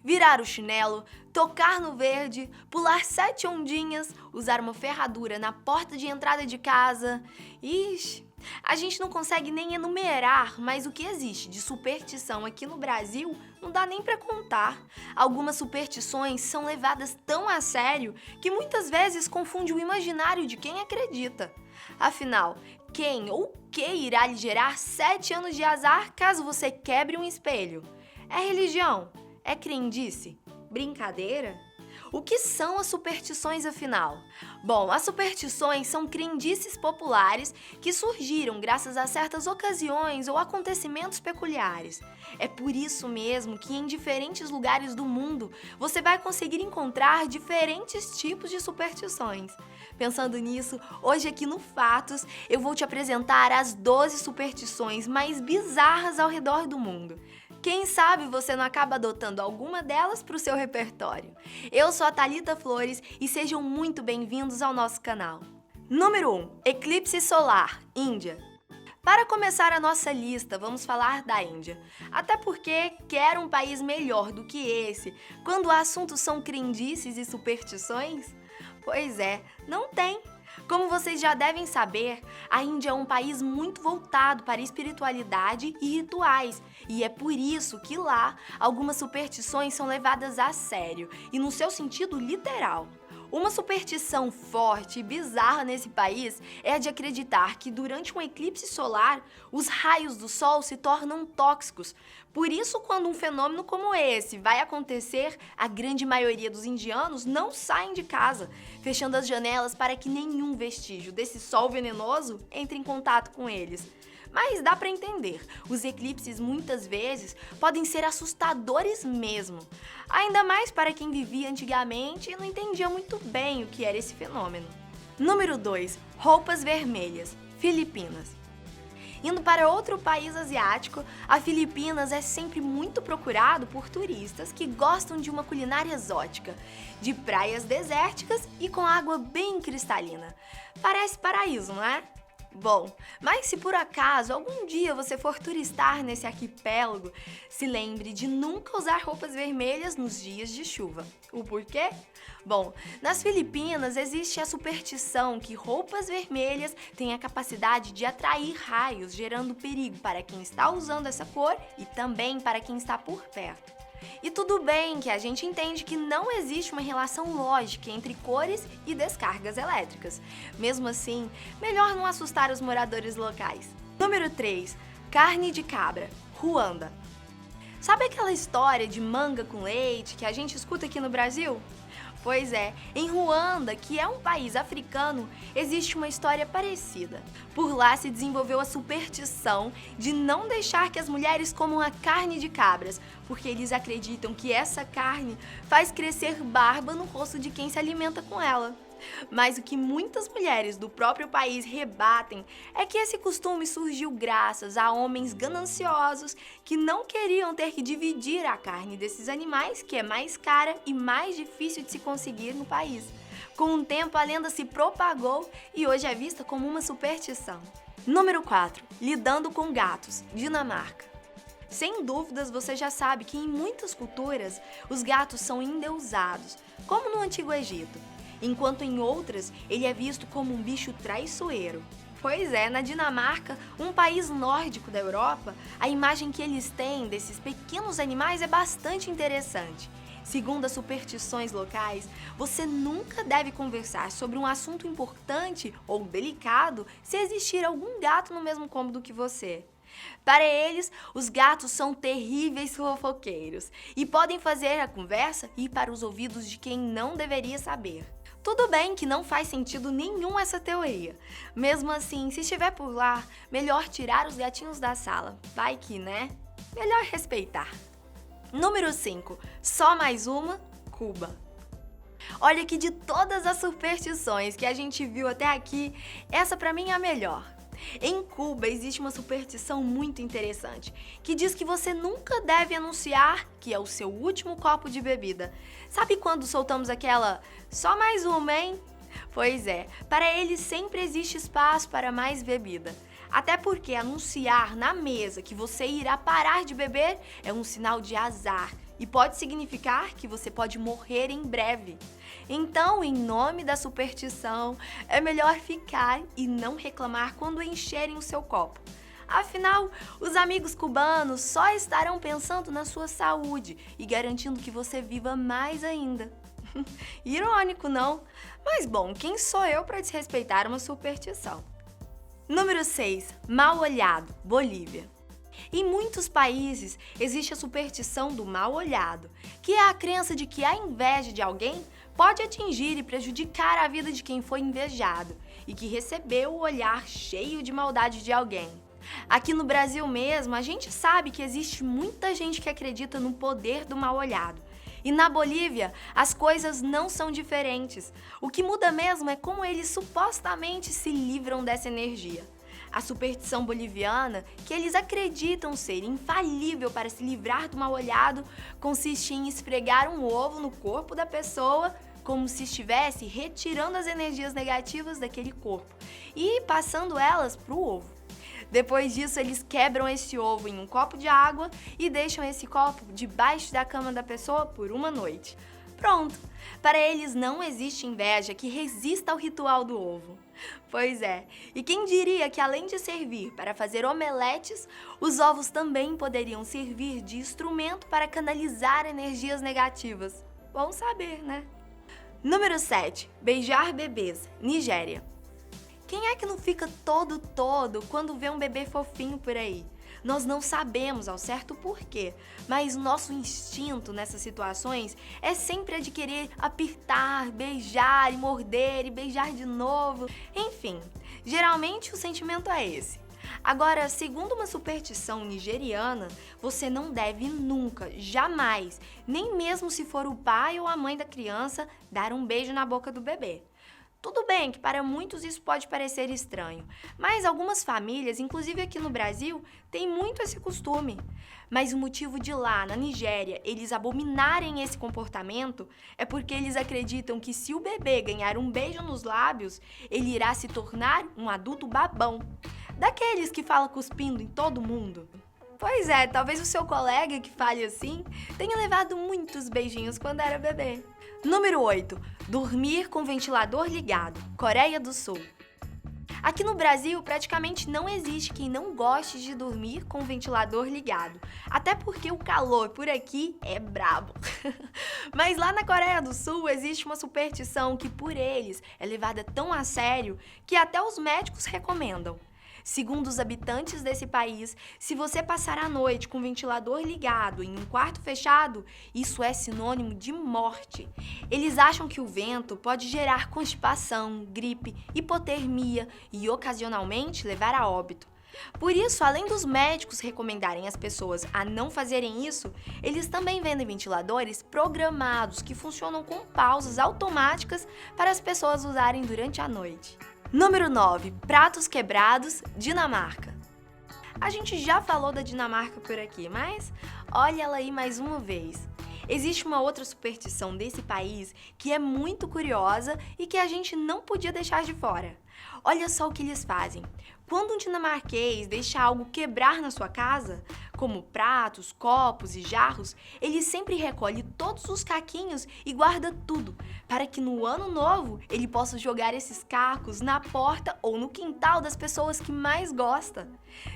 virar o chinelo, tocar no verde, pular 7 ondinhas, usar uma ferradura na porta de entrada de casa. Ixi, a gente não consegue nem enumerar, mas o que existe de superstição aqui no Brasil não dá nem para contar. Algumas superstições são levadas tão a sério que muitas vezes confunde o imaginário de quem acredita. Afinal, quem ou o que irá lhe gerar 7 anos de azar caso você quebre um espelho? É religião? É crendice? Brincadeira? O que são as superstições, afinal? Bom, as superstições são crendices populares que surgiram graças a certas ocasiões ou acontecimentos peculiares. É por isso mesmo que em diferentes lugares do mundo você vai conseguir encontrar diferentes tipos de superstições. Pensando nisso, hoje aqui no Fatos eu vou te apresentar as 12 superstições mais bizarras ao redor do mundo. Quem sabe você não acaba adotando alguma delas para o seu repertório. Eu sou a Thalita Flores e sejam muito bem-vindos ao nosso canal. Número 1. Eclipse solar, Índia. Para começar a nossa lista, vamos falar da Índia. Até porque quer um país melhor do que esse, quando o assunto são crendices e superstições? Pois é, não tem. Como vocês já devem saber, a Índia é um país muito voltado para espiritualidade e rituais, e é por isso que lá algumas superstições são levadas a sério e no seu sentido literal. Uma superstição forte e bizarra nesse país é a de acreditar que durante um eclipse solar, os raios do sol se tornam tóxicos. Por isso, quando um fenômeno como esse vai acontecer, a grande maioria dos indianos não saem de casa, fechando as janelas para que nenhum vestígio desse sol venenoso entre em contato com eles. Mas dá para entender, os eclipses muitas vezes podem ser assustadores mesmo. Ainda mais para quem vivia antigamente e não entendia muito bem o que era esse fenômeno. Número 2. Roupas vermelhas, Filipinas. Indo para outro país asiático, a Filipinas é sempre muito procurado por turistas que gostam de uma culinária exótica, de praias desérticas e com água bem cristalina. Parece paraíso, não é? Bom, mas se por acaso algum dia você for turistar nesse arquipélago, se lembre de nunca usar roupas vermelhas nos dias de chuva. O porquê? Bom, nas Filipinas existe a superstição que roupas vermelhas têm a capacidade de atrair raios, gerando perigo para quem está usando essa cor e também para quem está por perto. E tudo bem que a gente entende que não existe uma relação lógica entre cores e descargas elétricas. Mesmo assim, melhor não assustar os moradores locais. Número 3. Carne de cabra, Ruanda. Sabe aquela história de manga com leite que a gente escuta aqui no Brasil? Pois é, em Ruanda, que é um país africano, existe uma história parecida. Por lá se desenvolveu a superstição de não deixar que as mulheres comam a carne de cabras, porque eles acreditam que essa carne faz crescer barba no rosto de quem se alimenta com ela. Mas o que muitas mulheres do próprio país rebatem é que esse costume surgiu graças a homens gananciosos que não queriam ter que dividir a carne desses animais, que é mais cara e mais difícil de se conseguir no país. Com o tempo, a lenda se propagou e hoje é vista como uma superstição. Número 4. Lidando com gatos, Dinamarca. Sem dúvidas, você já sabe que em muitas culturas os gatos são endeusados, como no Antigo Egito. Enquanto em outras ele é visto como um bicho traiçoeiro. Pois é, na Dinamarca, um país nórdico da Europa, a imagem que eles têm desses pequenos animais é bastante interessante. Segundo as superstições locais, você nunca deve conversar sobre um assunto importante ou delicado se existir algum gato no mesmo cômodo que você. Para eles, os gatos são terríveis fofoqueiros e podem fazer a conversa ir para os ouvidos de quem não deveria saber. Tudo bem que não faz sentido nenhum essa teoria. Mesmo assim, se estiver por lá, melhor tirar os gatinhos da sala. Vai que, né? Melhor respeitar. Número 5. Só mais uma, Cuba. Olha que de todas as superstições que a gente viu até aqui, essa pra mim é a melhor. Em Cuba existe uma superstição muito interessante, que diz que você nunca deve anunciar que é o seu último copo de bebida. Sabe quando soltamos aquela "só mais uma, hein?" Pois é, para eles sempre existe espaço para mais bebida. Até porque anunciar na mesa que você irá parar de beber é um sinal de azar e pode significar que você pode morrer em breve. Então, em nome da superstição, é melhor ficar e não reclamar quando encherem o seu copo. Afinal, os amigos cubanos só estarão pensando na sua saúde e garantindo que você viva mais ainda. Irônico, não? Mas bom, quem sou eu para desrespeitar uma superstição? Número 6. Mal olhado, Bolívia. Em muitos países existe a superstição do mal olhado, que é a crença de que a inveja de alguém pode atingir e prejudicar a vida de quem foi invejado e que recebeu o olhar cheio de maldade de alguém. Aqui no Brasil mesmo, a gente sabe que existe muita gente que acredita no poder do mal olhado. E na Bolívia, as coisas não são diferentes. O que muda mesmo é como eles supostamente se livram dessa energia. A superstição boliviana, que eles acreditam ser infalível para se livrar do mal olhado, consiste em esfregar um ovo no corpo da pessoa, como se estivesse retirando as energias negativas daquele corpo e passando elas para o ovo. Depois disso, eles quebram esse ovo em um copo de água e deixam esse copo debaixo da cama da pessoa por uma noite. Pronto! Para eles não existe inveja que resista ao ritual do ovo. Pois é, e quem diria que além de servir para fazer omeletes, os ovos também poderiam servir de instrumento para canalizar energias negativas? Bom saber, né? Número 7. Beijar bebês, Nigéria. Quem é que não fica todo quando vê um bebê fofinho por aí? Nós não sabemos ao certo porquê, mas nosso instinto nessas situações é sempre a de querer apertar, beijar e morder e beijar de novo. Enfim, geralmente o sentimento é esse. Agora, segundo uma superstição nigeriana, você não deve nunca, jamais, nem mesmo se for o pai ou a mãe da criança, dar um beijo na boca do bebê. Tudo bem que para muitos isso pode parecer estranho, mas algumas famílias, inclusive aqui no Brasil, têm muito esse costume. Mas o motivo de lá, na Nigéria, eles abominarem esse comportamento é porque eles acreditam que se o bebê ganhar um beijo nos lábios, ele irá se tornar um adulto babão. Daqueles que fala cuspindo em todo mundo. Pois é, talvez o seu colega que fale assim tenha levado muitos beijinhos quando era bebê. Número 8. Dormir com ventilador ligado, Coreia do Sul. Aqui no Brasil, praticamente não existe quem não goste de dormir com o ventilador ligado, até porque o calor por aqui é brabo. Mas lá na Coreia do Sul existe uma superstição que por eles é levada tão a sério que até os médicos recomendam. Segundo os habitantes desse país, se você passar a noite com o ventilador ligado em um quarto fechado, isso é sinônimo de morte. Eles acham que o vento pode gerar constipação, gripe, hipotermia e ocasionalmente levar a óbito. Por isso, além dos médicos recomendarem as pessoas a não fazerem isso, eles também vendem ventiladores programados que funcionam com pausas automáticas para as pessoas usarem durante a noite. Número 9. Pratos quebrados, Dinamarca. A gente já falou da Dinamarca por aqui, mas olha ela aí mais uma vez. Existe uma outra superstição desse país que é muito curiosa e que a gente não podia deixar de fora. Olha só o que eles fazem. Quando um dinamarquês deixa algo quebrar na sua casa, como pratos, copos e jarros, ele sempre recolhe todos os caquinhos e guarda tudo, para que no ano novo ele possa jogar esses cacos na porta ou no quintal das pessoas que mais gosta.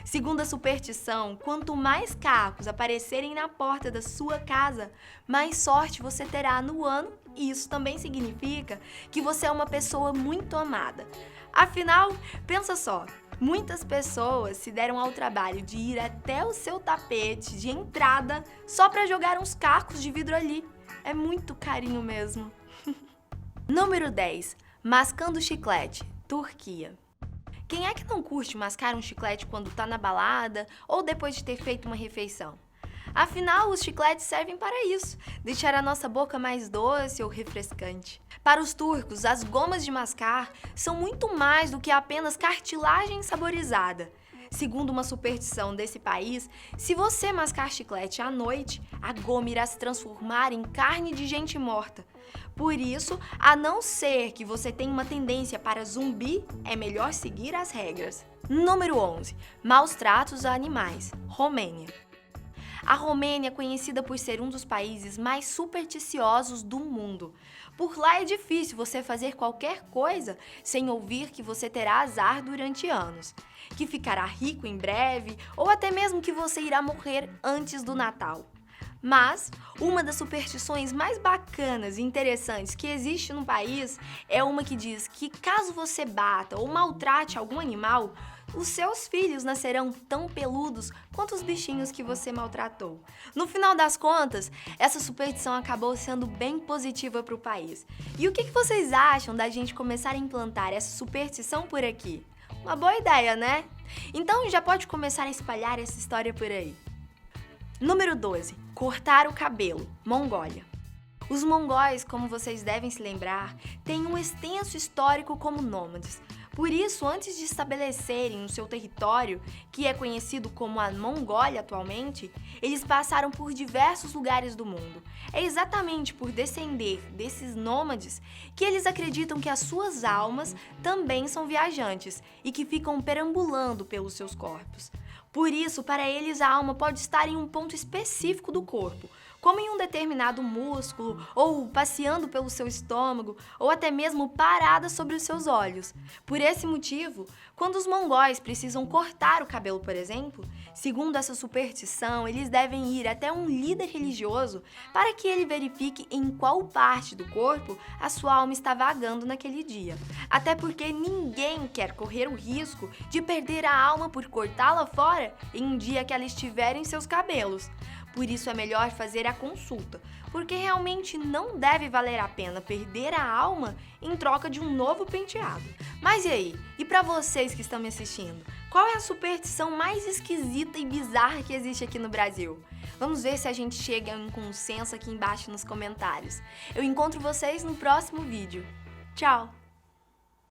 Segundo a superstição, quanto mais cacos aparecerem na porta da sua casa, mais sorte você terá no ano, e isso também significa que você é uma pessoa muito amada. Afinal, pensa só, muitas pessoas se deram ao trabalho de ir até o seu tapete de entrada só para jogar uns cacos de vidro ali. É muito carinho mesmo. Número 10. Mascando chiclete, Turquia. Quem é que não curte mascar um chiclete quando tá na balada ou depois de ter feito uma refeição? Afinal, os chicletes servem para isso, deixar a nossa boca mais doce ou refrescante. Para os turcos, as gomas de mascar são muito mais do que apenas cartilagem saborizada. Segundo uma superstição desse país, se você mascar chiclete à noite, a goma irá se transformar em carne de gente morta. Por isso, a não ser que você tenha uma tendência para zumbi, é melhor seguir as regras. Número 11. Maus tratos a animais, Romênia. A Romênia é conhecida por ser um dos países mais supersticiosos do mundo. Por lá é difícil você fazer qualquer coisa sem ouvir que você terá azar durante anos, que ficará rico em breve ou até mesmo que você irá morrer antes do Natal. Mas uma das superstições mais bacanas e interessantes que existe no país é uma que diz que caso você bata ou maltrate algum animal, os seus filhos nascerão tão peludos quanto os bichinhos que você maltratou. No final das contas, essa superstição acabou sendo bem positiva para o país. E o que vocês acham da gente começar a implantar essa superstição por aqui? Uma boa ideia, né? Então já pode começar a espalhar essa história por aí. Número 12. Cortar o cabelo. Mongólia. Os mongóis, como vocês devem se lembrar, têm um extenso histórico como nômades. Por isso, antes de estabelecerem o seu território, que é conhecido como a Mongólia atualmente, eles passaram por diversos lugares do mundo. É exatamente por descender desses nômades que eles acreditam que as suas almas também são viajantes e que ficam perambulando pelos seus corpos. Por isso, para eles, a alma pode estar em um ponto específico do corpo, como em um determinado músculo, ou passeando pelo seu estômago, ou até mesmo parada sobre os seus olhos. Por esse motivo, quando os mongóis precisam cortar o cabelo, por exemplo, segundo essa superstição, eles devem ir até um líder religioso para que ele verifique em qual parte do corpo a sua alma está vagando naquele dia. Até porque ninguém quer correr o risco de perder a alma por cortá-la fora em um dia que ela estiver em seus cabelos. Por isso é melhor fazer a consulta, porque realmente não deve valer a pena perder a alma em troca de um novo penteado. Mas e aí? E para vocês que estão me assistindo? Qual é a superstição mais esquisita e bizarra que existe aqui no Brasil? Vamos ver se a gente chega em um consenso aqui embaixo nos comentários. Eu encontro vocês no próximo vídeo. Tchau!